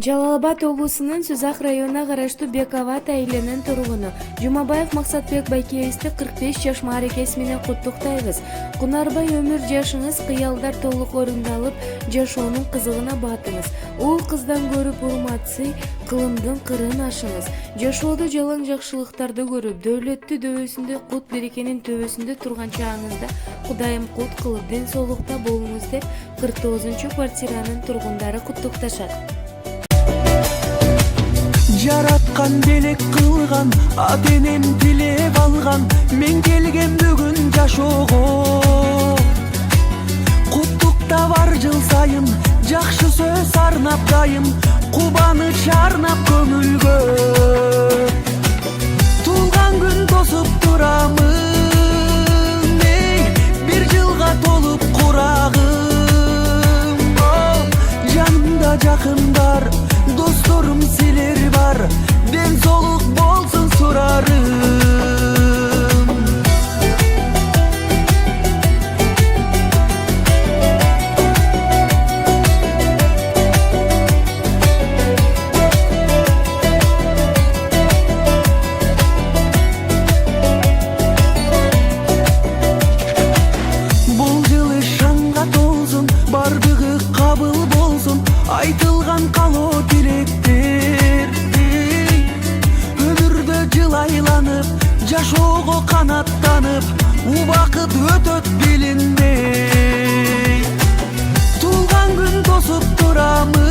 Жалал Абад облусунун Сузак районуна караштуу Бекават айылынын тургуну Жумабаев Максатбек Байкеевди 45 жаш мааракеси менен куттуктайбыз. Кунарбай өмүр жашыңыз, кыялдар толук орундалып, жашоонун кызыгына батыңыз. Уул кыздан көрүп урматсый, кылымдын кырын ашыңыз. Жашоодо жалаң жакшылыктарды көрүп, дөөлөттү дөбөсүндө, кут берекенин төбөсүндө турган чагыңызда Кудайым кут кылып, ден соолукта болуңуз деп 49-квартиранын тургундары куттукташат. Жараткан белек кылган, ата-энем тилеп алган, мен келген бүгүн жашоого. Куттукта бар жыл сайын, жакшы сөз арнап дайым, кубаныч арнап көңүлгө. Туулган күн тосуп турамын, бир жылга толуп курагым. Жанымда жакындар, досторум силер бар, ден соолук болсун сурарым. Бул жылы шаңга толсун, бардыгы кабыл болсун, айтылган калоо тилектер. Өмүрдө жылайланып, жашоого канаттанып, убакыт өтөт билинбей. Туулган күн тосуп турамын,